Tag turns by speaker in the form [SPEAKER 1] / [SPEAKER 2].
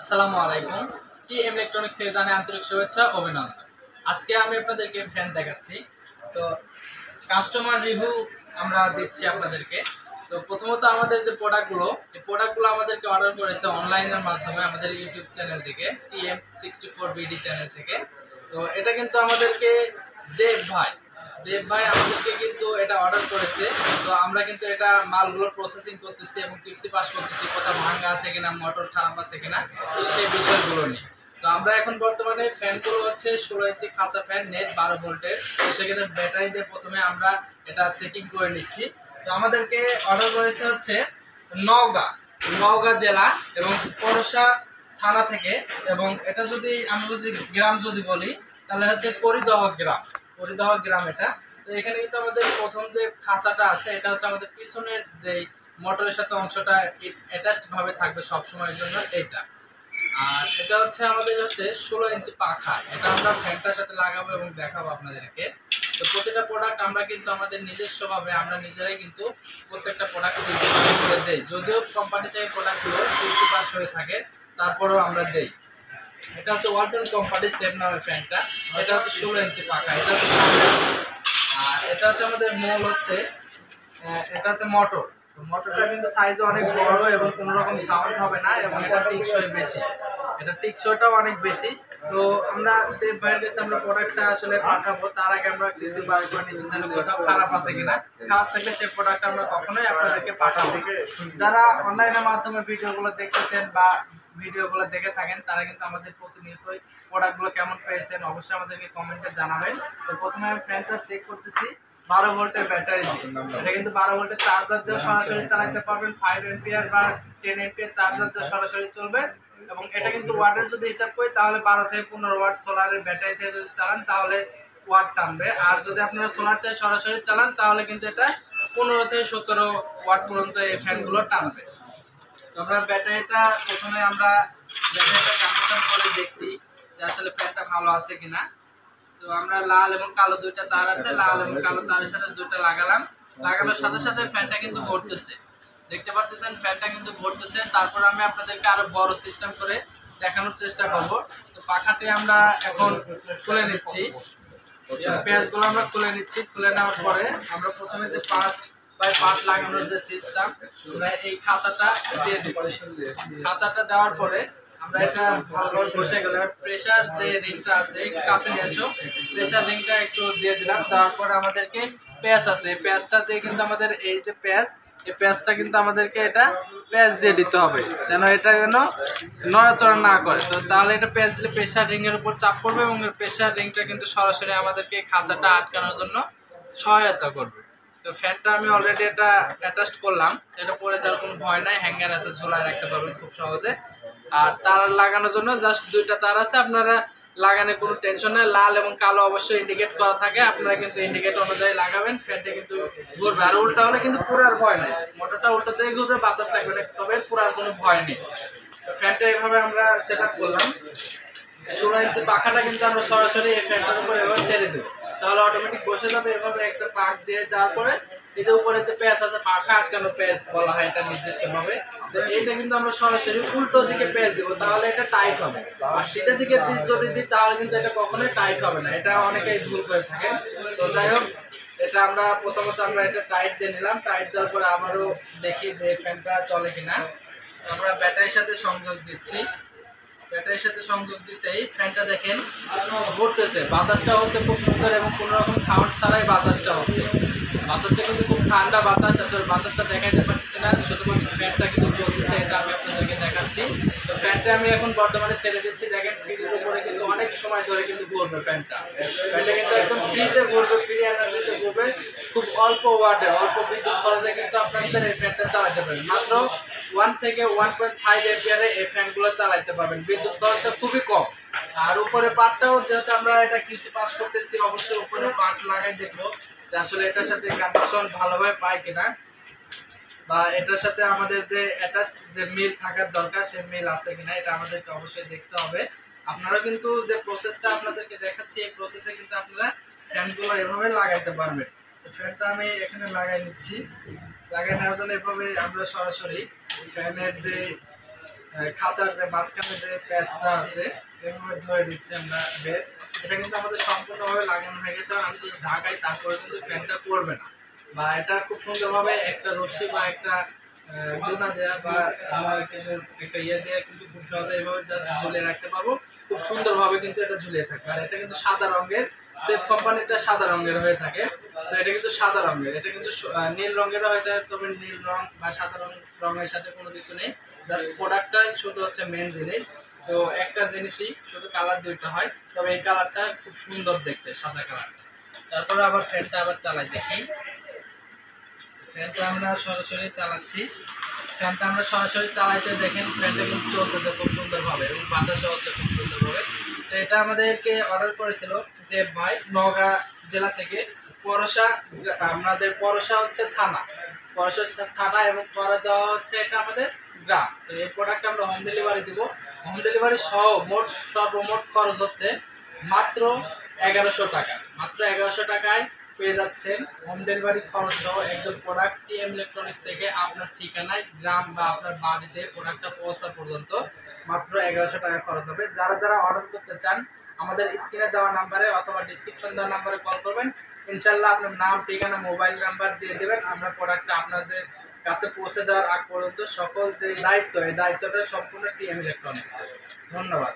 [SPEAKER 1] আসসালামু আলাইকুম। TM electronics থেকে জানাই আন্তরিক শুভেচ্ছা অভিনন্দন। আজকে আমি আপনাদেরকে ফ্যান দেখাচ্ছি। তো কাস্টমার রিভিউ আমরা দিচ্ছি আপনাদেরকে। তো প্রথমত আমাদের যে প্রোডাক্টগুলো, এই প্রোডাক্টগুলো আমাদেরকে অর্ডার করেছে অনলাইনের মাধ্যমে আমাদের ইউটিউব চ্যানেল থেকে, TM64BD চ্যানেল থেকে। তো এটা কিন্তু আমাদেরকে দেব ভাই আমাদেরকে কিন্তু এটা অর্ডার করেছে। তো আমরা কিন্তু এটা মালগুলো প্রসেসিং করতেছি এবং টিপসি পাস করতেছি, কোথাও ভাঙা আছে কিনা, মোটর খারাপ আছে কিনা, তো সেই বিষয়গুলো নিয়ে। তো আমরা এখন বর্তমানে ফ্যানগুলো হচ্ছে 16 ইঞ্চি খাঁচা ফ্যান, নেট 12 ভোল্টের। তো সেক্ষেত্রে ব্যাটারি দিয়ে প্রথমে আমরা এটা চেকিং করে নিচ্ছি। তো আমাদেরকে অর্ডার করেছে হচ্ছে নওগাঁ জেলা এবং পরশা থানা থেকে। এবং এটা যদি আমি গ্রাম যদি বলি, তাহলে হচ্ছে পরিদহ গ্রাম এটা। তো এখানে কিন্তু আমাদের প্রথম যে খাঁচাটা আছে, এটা হচ্ছে আমাদের পিছনের যে মোটরের সাথে অংশটা অ্যাটাচড ভাবে থাকবে সব সময়ের জন্য এইটা। আর এটা হচ্ছে আমাদের 16 ইঞ্চি পাখা, এটা আমরা ফ্যানটার সাথে লাগাবো এবং দেখাবো আপনাদেরকে। তো প্রতিটা প্রোডাক্ট আমরা কিন্তু আমাদের নিজস্বভাবে আমরা নিজেরাই কিন্তু প্রত্যেকটা প্রোডাক্ট করে দেই। যদিও কোম্পানি থেকে প্রোডাক্টগুলো 50% হয়ে থাকে, তারপরেও আমরা দেই। এটা হচ্ছে ওয়ালটন কোম্পানি স্টেপ নামের ফ্যানটা। এটা হচ্ছে 16 ইঞ্চি পাখা, এটা হচ্ছে। আর এটা হচ্ছে আমাদের মূল হচ্ছে এটা হচ্ছে মোটর। তো মোটরটা কিন্তু সাইজে অনেক বড় এবং কোনো রকম সাউন্ড হবে না, এবং এটা টিকসই বেশি, এটা টিকসইটাও অনেক বেশি। তো আমরা দেব ভাইয়ের কাছে আমরা প্রোডাক্টটা আসলে পাঠাবো, তার আগে আমরা কিছু বার করে নিচ্ছি যেন কোথাও খারাপ আছে কিনা। খারাপ থাকলে সেই প্রোডাক্টটা আমরা কখনোই আপনাদেরকে পাঠাবো। যারা অনলাইনের মাধ্যমে ভিডিওগুলো দেখতেছেন বা ভিডিওগুলো দেখে থাকেন, তারা কিন্তু আমাদের প্রতিনিয়তই প্রোডাক্টগুলো কেমন পেয়েছেন অবশ্যই আমাদেরকে কমেন্টে জানাবেন। তো প্রথমে আমি ফ্যানটা চেক করতেছি 12 ভোল্টের ব্যাটারি দিয়ে। এটা কিন্তু 12 ভোল্টের চার্জার দিয়ে সরাসরি চালাতে পারবেন, 5 এম্পিয়ার বা 10 এম্পিয়ার চার্জার দিয়ে সরাসরি চলবে। এবং এটা কিন্তু ওয়াটের যদি হিসাব করি, তাহলে 12 থেকে 15 ওয়াট সোলারের ব্যাটারি থেকে যদি চালান তাহলে ওয়াট টানবে। আর যদি আপনারা সোলার থেকে সরাসরি চালান তাহলে কিন্তু এটা 15 থেকে 17 ওয়াট পর্যন্ত এই ফ্যানগুলো টানবে। তো আমরা ব্যাটারিটা প্রথমে আমরা ব্যাটারিটা কানেকশন করে দেখি যে আসলে ফ্যানটা ভালো আছে কিনা। তো আমরা লাল এবং কালো দুইটা তার আছে, লাল এবং কালো তারের সাথে দুইটা লাগানোর সাথে সাথে ফ্যানটা কিন্তু ঘুরতেছে, দেখতে পাচ্ছেন ফ্যানটা কিন্তু ঘুরতেছে। তারপর আমি আপনাদেরকে আরো বড় সিস্টেম করে দেখানোর চেষ্টা করব। তো পাখাটি আমরা এখন খুলে নিচ্ছি, পেঁয়াজগুলো আমরা খুলে নিচ্ছি। খুলে নেওয়ার পরে আমরা প্রথমে যে পার্ট বাই পার্ট লাগানোর যে সিস্টেম, আমরা এই খাঁচাটা দিয়ে দিচ্ছি। খাঁচাটা দেওয়ার পরে আমরা এটা ভালোভাবে বসে গেলে প্রেসার যে রিংটা আছে কাছে নিয়ে আসো, প্রেসার রিংটা একটু দিয়ে দিলাম। তারপরে আমাদেরকে পেঁয়াজ আছে, এই পেঁয়াজটা দিয়ে কিন্তু আমাদের এই যে পেঁয়াজ, এই পেঁয়াজটা কিন্তু আমাদেরকে এটা পেঁয়াজ দিয়ে দিতে হবে যেন এটা যেন নড়াচড়া না করে। তো তাহলে এটা পেঁয়াজ দিলে প্রেসার রিং এর উপর চাপ পড়বে এবং প্রেসার রিংটা কিন্তু সরাসরি আমাদেরকে খাঁচাটা আটকানোর জন্য সহায়তা করবে। তো ফ্যানটা আমি অলরেডি এটা অ্যাটাচ করলাম, এটা পরে যাওয়ার কোনো ভয় নাই, হ্যাঙ্গার আছে, ঝোলায় রাখতে পারবেন খুব সহজে। আর তার লাগানোর জন্য জাস্ট দুইটা তার আছে, আপনারা লাগানোর কোনো টেনশন নেই। লাল এবং কালো অবশ্যই ইন্ডিকেট করা থাকে, আপনারা কিন্তু ইন্ডিকেট অনুযায়ী লাগাবেন, ফ্যানটা কিন্তু ঘুরবে। আর উল্টা হলে কিন্তু পুরার ভয় নেই, মোটরটা উল্টোতেই ঘুরবে, বাতাস লাগবে না, তবে পুরার কোনো ভয় নেই। তো ফ্যানটা এইভাবে আমরা সেট আপ করলাম। 16 ইঞ্চি পাখাটা কিন্তু আমরা সরাসরি এই ফ্যানটার উপর এভাবে ছেড়ে দেবো, তাহলে অটোমেটিক বসে যাবে। এভাবে একটা পাক দিয়ে দেওয়ার পরে এই যে উপরে যে পেঁয়াজ আছে, পাখা আটকানো পেঁয়াজ বলা হয় এটা নির্দিষ্টভাবে। তো এইটা কিন্তু আমরা সরাসরি উল্টো দিকে পেঁয়াজ দেবো, তাহলে এটা টাইট হবে। আর সিধা দিকে যদি দিই তাহলে কিন্তু এটা কখনোই টাইট হবে না, এটা অনেকেই ভুল করে থাকেন। তো যাই হোক, এটা আমরা প্রথমত আমরা এটা টাইট দিয়ে নিলাম। টাইট দেওয়ার পরে আবারও দেখি যে ফ্যানটা চলে কিনা। আমরা ব্যাটারির সাথে সংযোগ দিচ্ছি, ব্যাটারির সাথে সংযোগ দিতেই ফ্যানটা দেখেন ঘুরতেছে, বাতাসটা হচ্ছে খুব সুন্দর এবং কোনো রকম সাউন্ড ছাড়াই বাতাসটা হচ্ছে। বাতাসটা কিন্তু খুব ঠান্ডা বাতাস, আসলে বাতাসটা দেখাইতে পারতেছি না, শুধুমাত্র ফ্যানটা কিন্তু চলতেছে, এটা আমি আপনাদেরকে দেখাচ্ছি। তো ফ্যানটা আমি এখন বর্তমানে ছেড়ে দিচ্ছি, দেখেন ফ্রিজের উপরে কিন্তু অনেক সময় ধরে কিন্তু ঘুরবে ফ্যানটা কিন্তু একদম ফ্রিতে ঘুরবে, ফ্রি এনার্জিতে ঘুরবে, খুব অল্প ওয়াটে অল্প বিদ্যুৎ খরচে কিন্তু আপনাদের এই ফ্যানটা চালাতে পারবেন। মাত্র 1 থেকে 1.5 এম্পিয়ারে এই ফ্যানগুলো চালাতে পারবেন, বিদ্যুৎ খরচটা খুবই কম। আর উপরে পার্টটাও যেহেতু আমরা এটা কৃষি পাস করতেছি, অবশ্যই উপরে পার্ট লাগাই দেখবো যে আসলে এটার সাথে কানেকশন ভালোভাবে পাই কিনা, বা এটার সাথে আমাদের যে অ্যাটাচড যে মিল থাকার দরকার সেই মিল আছে কিনা, এটা আমাদেরকে অবশ্যই দেখতে হবে। আপনারা কিন্তু যে প্রসেসটা আপনাদেরকে দেখাচ্ছি, এই প্রসেসে কিন্তু আপনারা ফ্যানগুলো এভাবে লাগাইতে পারবেন। তো ফ্যানটা আমি এখানে লাগাই নিচ্ছি। লাগাই নেওয়ার জন্য এভাবে আমরা সরাসরি ফ্যানের যে খাঁচার যে মাঝখানে যে প্যাচটা আছে এভাবে ধরে দিচ্ছি আমরা বের। এটা কিন্তু আমাদের সম্পূর্ণভাবে লাগানো হয়ে গেছে। আর আমি যদি ঝাঁকাই তারপরে কিন্তু ফ্যানটা করবে না, বা এটা খুব সুন্দরভাবে একটা রশ্মি বা একটা গুণা দেওয়া বা আমরা কিন্তু একটা ইয়ে দিয়ে কিন্তু খুব সহজে এইভাবে জাস্ট ঝুলিয়ে রাখতে পারবো। খুব সুন্দরভাবে কিন্তু এটা ঝুলিয়ে থাকবে। আর এটা কিন্তু সাদা রঙের, সেফ কোম্পানিটা সাদা রঙের হয়ে থাকে। তো এটা কিন্তু সাদা রঙের, এটা কিন্তু নীল রঙের হয়ে যায়, তবে নীল রং বা সাদা রঙের সাথে কোনো কিছু নেই। জাস্ট প্রোডাক্টটাই শুধু হচ্ছে মেন জিনিস। তো একটা জিনিসই শুধু কালার দুইটা হয়, তবে এই কালারটা খুব সুন্দর দেখতে, সাদা কালারটা। তারপরে আবার ফ্যানটা আবার চালাই দেখি। ফ্যানটা আমরা সরাসরি চালাচ্ছি। ফ্যানটা আমরা সরাসরি চালাইতে দেখেন ফ্যানটা কিন্তু চলতেছে খুব সুন্দরভাবে এবং বাতাসও হচ্ছে খুব সুন্দরভাবে। তো এটা আমাদেরকে অর্ডার করেছিল দেব ভাই, নওগাঁ জেলা থেকে। পরশা, আমাদের পরশা হচ্ছে থানা, পরশা থানা, এবং পরে দেওয়া হচ্ছে এটা আমাদের গ্রাম। তো এই প্রোডাক্ট আমরা হোম ডেলিভারি দিব। হোম ডেলিভারি সহ মোট সর্বমোট খরচ হচ্ছে মাত্র 1100 টাকা। মাত্র 1100 টাকায় পেয়ে যাচ্ছেন হোম ডেলিভারি খরচ সহ একজন প্রোডাক্ট টিএম ইলেকট্রনিক্স থেকে আপনার ঠিকানায়, গ্রাম বা আপনার বাড়িতে প্রোডাক্টটা পৌঁছা পর্যন্ত মাত্র 1100 টাকা খরচ হবে। যারা যারা অর্ডার করতে চান আমাদের স্ক্রিনে দেওয়া নাম্বারে অথবা ডিসক্রিপশন দেওয়া নাম্বারে কল করবেন। ইনশাল্লাহ আপনার নাম, ঠিকানা, মোবাইল নাম্বার দিয়ে দেবেন। আমরা প্রোডাক্টটা আপনাদের কাছে পৌঁছে দেওয়ার আগ পর্যন্ত সকল যে দায়িত্ব, এই দায়িত্বটা সম্পূর্ণ টিএম ইলেকট্রনিক্স। ধন্যবাদ।